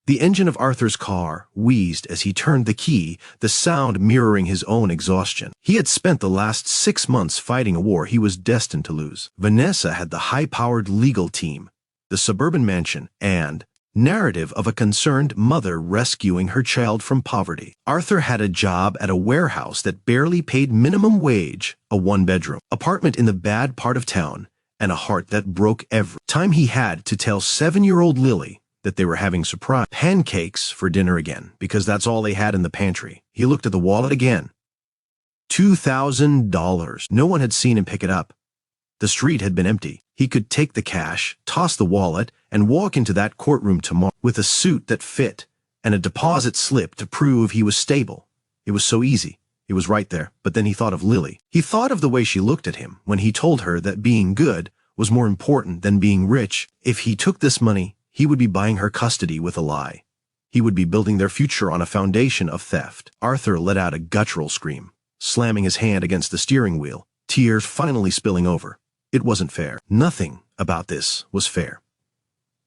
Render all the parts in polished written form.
The engine of Arthur's car wheezed as he turned the key, the sound mirroring his own exhaustion. He had spent the last 6 months fighting a war he was destined to lose. Vanessa had the high-powered legal team, the suburban mansion, and narrative of a concerned mother rescuing her child from poverty. Arthur had a job at a warehouse that barely paid minimum wage, a one-bedroom apartment in the bad part of town, and a heart that broke every time he had to tell 7-year-old Lily that they were having surprise pancakes for dinner again, because that's all they had in the pantry. He looked at the wallet again. $2,000. No one had seen him pick it up. The street had been empty. He could take the cash, toss the wallet, and walk into that courtroom tomorrow with a suit that fit and a deposit slip to prove he was stable. It was so easy. It was right there. But then he thought of Lily. He thought of the way she looked at him when he told her that being good was more important than being rich. If he took this money, he would be buying her custody with a lie. He would be building their future on a foundation of theft. Arthur let out a guttural scream, slamming his hand against the steering wheel, tears finally spilling over. It wasn't fair. Nothing about this was fair.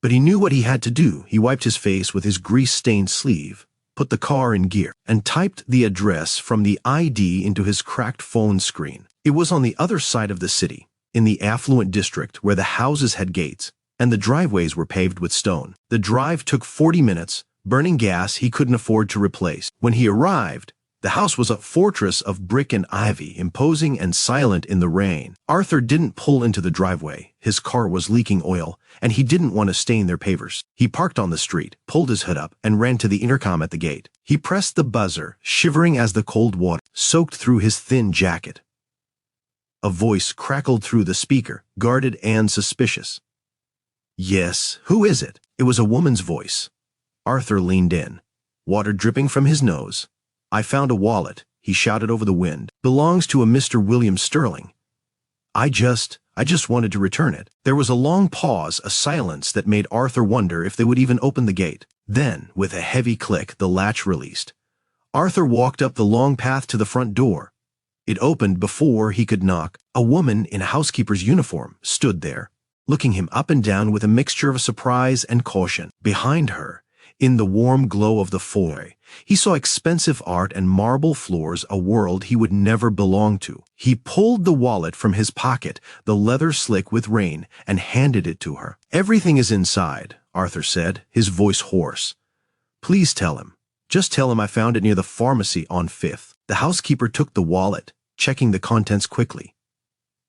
But he knew what he had to do. He wiped his face with his grease-stained sleeve, put the car in gear, and typed the address from the ID into his cracked phone screen. It was on the other side of the city, in the affluent district where the houses had gates, and the driveways were paved with stone. The drive took 40 minutes, burning gas he couldn't afford to replace. When he arrived, the house was a fortress of brick and ivy, imposing and silent in the rain. Arthur didn't pull into the driveway. His car was leaking oil, and he didn't want to stain their pavers. He parked on the street, pulled his hood up, and ran to the intercom at the gate. He pressed the buzzer, shivering as the cold water soaked through his thin jacket. A voice crackled through the speaker, guarded and suspicious. "Yes, who is it?" It was a woman's voice. Arthur leaned in, water dripping from his nose. "I found a wallet," he shouted over the wind. "Belongs to a Mr. William Sterling. I just wanted to return it." There was a long pause, a silence that made Arthur wonder if they would even open the gate. Then, with a heavy click, the latch released. Arthur walked up the long path to the front door. It opened before he could knock. A woman in a housekeeper's uniform stood there, looking him up and down with a mixture of surprise and caution. Behind her, in the warm glow of the foyer, he saw expensive art and marble floors, a world he would never belong to. He pulled the wallet from his pocket, the leather slick with rain, and handed it to her. "Everything is inside," Arthur said, his voice hoarse. "Please tell him. Just tell him I found it near the pharmacy on 5th. The housekeeper took the wallet, checking the contents quickly.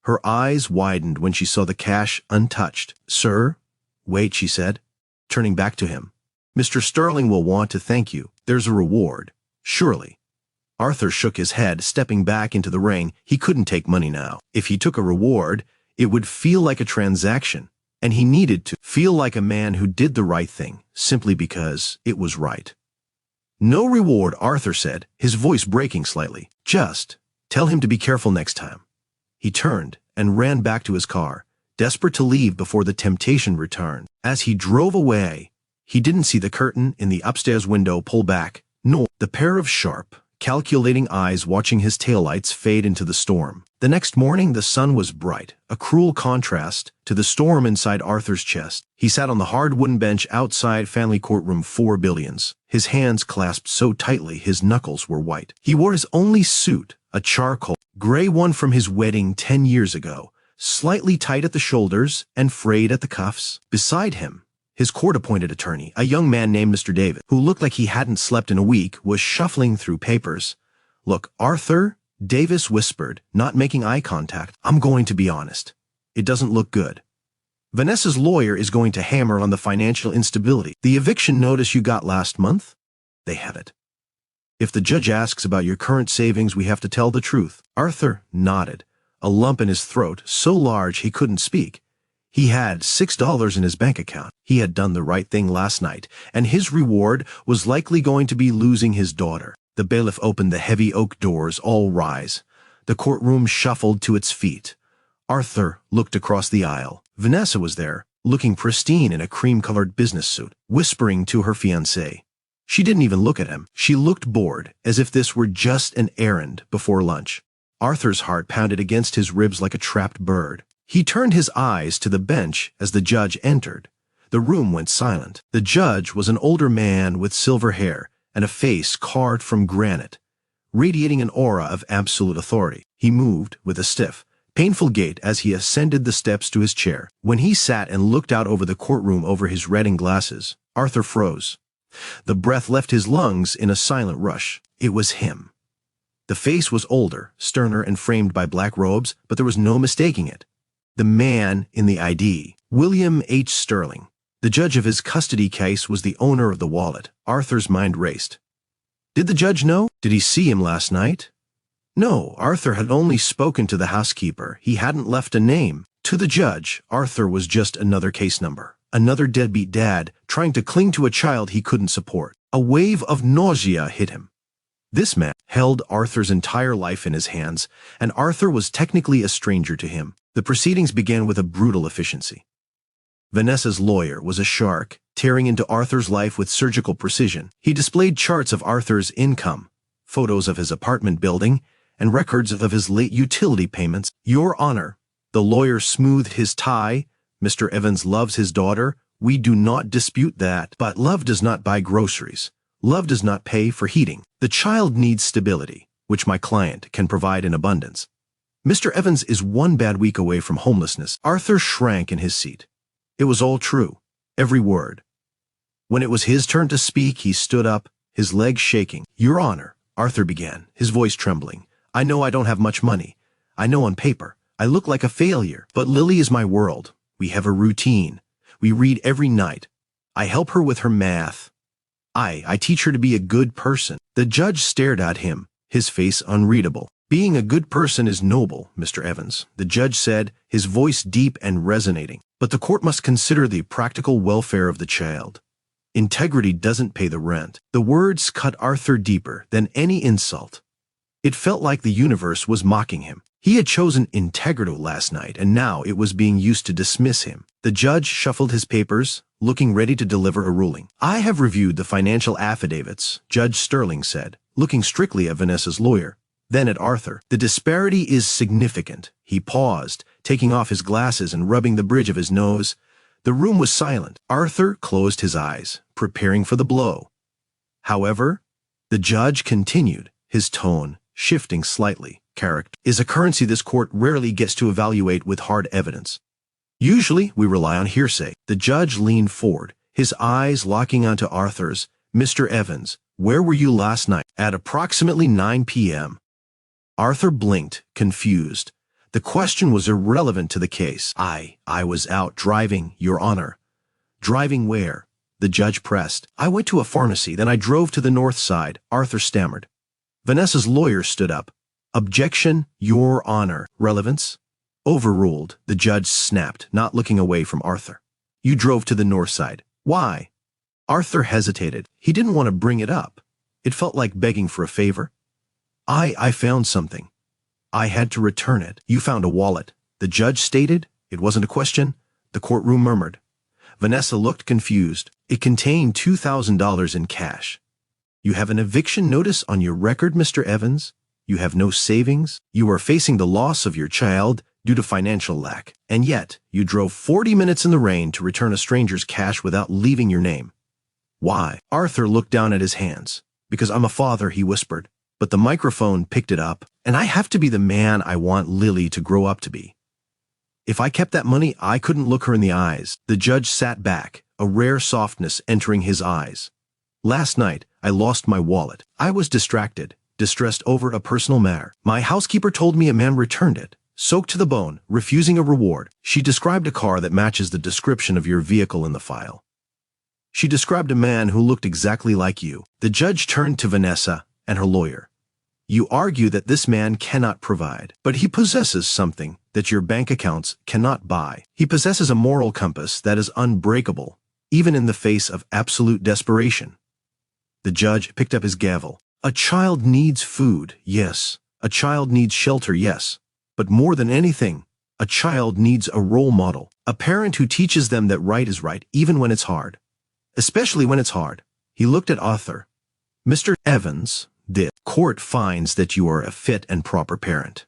Her eyes widened when she saw the cash untouched. "Sir?" "Wait," she said, turning back to him. "Mr. Sterling will want to thank you. There's a reward, surely." Arthur shook his head, stepping back into the ring. He couldn't take money now. If he took a reward, it would feel like a transaction, and he needed to feel like a man who did the right thing, simply because it was right. "No reward," Arthur said, his voice breaking slightly. "Just tell him to be careful next time." He turned and ran back to his car, desperate to leave before the temptation returned. As he drove away, he didn't see the curtain in the upstairs window pull back, nor the pair of sharp, calculating eyes watching his taillights fade into the storm. The next morning, the sun was bright, a cruel contrast to the storm inside Arthur's chest. He sat on the hard wooden bench outside family courtroom 4 Billions, his hands clasped so tightly his knuckles were white. He wore his only suit, a charcoal gray one from his wedding 10 years ago, slightly tight at the shoulders and frayed at the cuffs. Beside him, his court-appointed attorney, a young man named Mr. Davis, who looked like he hadn't slept in a week, was shuffling through papers. "Look, Arthur," Davis whispered, not making eye contact, "I'm going to be honest. It doesn't look good. Vanessa's lawyer is going to hammer on the financial instability. The eviction notice you got last month? They have it. If the judge asks about your current savings, we have to tell the truth." Arthur nodded, a lump in his throat so large he couldn't speak. He had $6 in his bank account. He had done the right thing last night, and his reward was likely going to be losing his daughter. The bailiff opened the heavy oak doors. "All rise." The courtroom shuffled to its feet. Arthur looked across the aisle. Vanessa was there, looking pristine in a cream-colored business suit, whispering to her fiancé. She didn't even look at him. She looked bored, as if this were just an errand before lunch. Arthur's heart pounded against his ribs like a trapped bird. He turned his eyes to the bench as the judge entered. The room went silent. The judge was an older man with silver hair and a face carved from granite, radiating an aura of absolute authority. He moved with a stiff, painful gait as he ascended the steps to his chair. When he sat and looked out over the courtroom over his reading glasses, Arthur froze. The breath left his lungs in a silent rush. It was him. The face was older, sterner, and framed by black robes, but there was no mistaking it. The man in the ID, William H. Sterling. The judge of his custody case was the owner of the wallet. Arthur's mind raced. Did the judge know? Did he see him last night? No, Arthur had only spoken to the housekeeper. He hadn't left a name. To the judge, Arthur was just another case number. Another deadbeat dad trying to cling to a child he couldn't support. A wave of nausea hit him. This man held Arthur's entire life in his hands, and Arthur was technically a stranger to him. The proceedings began with a brutal efficiency. Vanessa's lawyer was a shark, tearing into Arthur's life with surgical precision. He displayed charts of Arthur's income, photos of his apartment building, and records of his late utility payments. Your Honor, the lawyer smoothed his tie. Mr. Evans loves his daughter. We do not dispute that. But love does not buy groceries. Love does not pay for heating. The child needs stability, which my client can provide in abundance. Mr. Evans is one bad week away from homelessness. Arthur shrank in his seat. It was all true, every word. When it was his turn to speak, he stood up, his legs shaking. Your Honor, Arthur began, his voice trembling. I know I don't have much money. I know on paper I look like a failure, but Lily is my world. We have a routine. We read every night. I help her with her math. I teach her to be a good person. The judge stared at him, his face unreadable. Being a good person is noble, Mr. Evans, the judge said, his voice deep and resonating. But the court must consider the practical welfare of the child. Integrity doesn't pay the rent. The words cut Arthur deeper than any insult. It felt like the universe was mocking him. He had chosen integrity last night, and now it was being used to dismiss him. The judge shuffled his papers, looking ready to deliver a ruling. I have reviewed the financial affidavits, Judge Sterling said, looking strictly at Vanessa's lawyer. Then at Arthur. The disparity is significant. He paused, taking off his glasses and rubbing the bridge of his nose. The room was silent. Arthur closed his eyes, preparing for the blow. However, the judge continued, his tone shifting slightly. Character is a currency this court rarely gets to evaluate with hard evidence. Usually, we rely on hearsay. The judge leaned forward, his eyes locking onto Arthur's. Mr. Evans, where were you last night? At approximately 9 p.m. Arthur blinked, confused. The question was irrelevant to the case. I was out driving, Your Honor. Driving where? The judge pressed. I went to a pharmacy, then I drove to the north side, Arthur stammered. Vanessa's lawyer stood up. Objection, Your Honor. Relevance? Overruled, the judge snapped, not looking away from Arthur. You drove to the north side. Why? Arthur hesitated. He didn't want to bring it up. It felt like begging for a favor. I found something. I had to return it. You found a wallet. The judge stated. It wasn't a question. The courtroom murmured. Vanessa looked confused. It contained $2,000 in cash. You have an eviction notice on your record, Mr. Evans. You have no savings. You are facing the loss of your child due to financial lack. And yet, you drove 40 minutes in the rain to return a stranger's cash without leaving your name. Why? Arthur looked down at his hands. Because I'm a father, he whispered. But the microphone picked it up, and I have to be the man I want Lily to grow up to be. If I kept that money, I couldn't look her in the eyes. The judge sat back, a rare softness entering his eyes. Last night, I lost my wallet. I was distracted, distressed over a personal matter. My housekeeper told me a man returned it, soaked to the bone, refusing a reward. She described a car that matches the description of your vehicle in the file. She described a man who looked exactly like you. The judge turned to Vanessa and her lawyer. You argue that this man cannot provide, but he possesses something that your bank accounts cannot buy. He possesses a moral compass that is unbreakable, even in the face of absolute desperation. The judge picked up his gavel. A child needs food, yes. A child needs shelter, yes. But more than anything, a child needs a role model, a parent who teaches them that right is right, even when it's hard. Especially when it's hard. He looked at Arthur. Mr. Evans, the court finds that you are a fit and proper parent.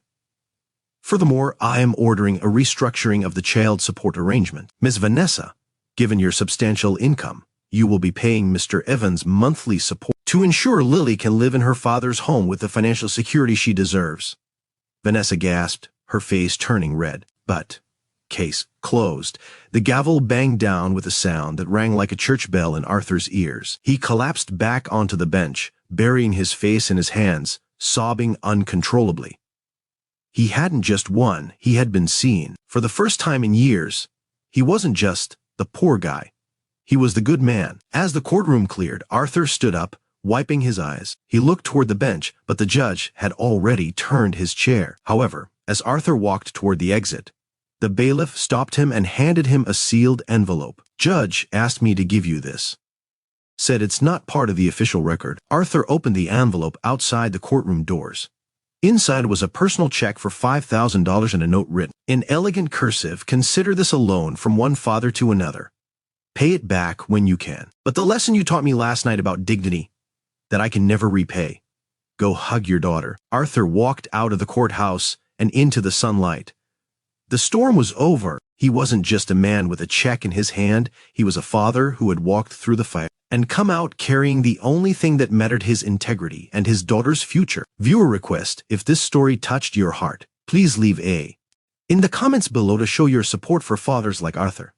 Furthermore, I am ordering a restructuring of the child support arrangement. Ms. Vanessa, Given your substantial income, you will be paying Mr. Evans monthly support to ensure Lily can live in her father's home with the financial security she deserves. Vanessa gasped, her face turning red. But, case closed. The gavel banged down with a sound that rang like a church bell in Arthur's ears. He collapsed back onto the bench, burying his face in his hands, sobbing uncontrollably. He hadn't just won, he had been seen. For the first time in years, he wasn't just the poor guy. He was the good man. As the courtroom cleared, Arthur stood up, wiping his eyes. He looked toward the bench, but the judge had already turned his chair. However, as Arthur walked toward the exit, the bailiff stopped him and handed him a sealed envelope. "Judge asked me to give you this. Said it's not part of the official record." Arthur opened the envelope outside the courtroom doors. Inside was a personal check for $5,000 and a note written in elegant cursive, "Consider this a loan from one father to another. Pay it back when you can. But the lesson you taught me last night about dignity, that I can never repay. Go hug your daughter." Arthur walked out of the courthouse and into the sunlight. The storm was over. He wasn't just a man with a check in his hand. He was a father who had walked through the fire and come out carrying the only thing that mattered: his integrity and his daughter's future. Viewer request: if this story touched your heart, please leave a in the comments below to show your support for fathers like Arthur.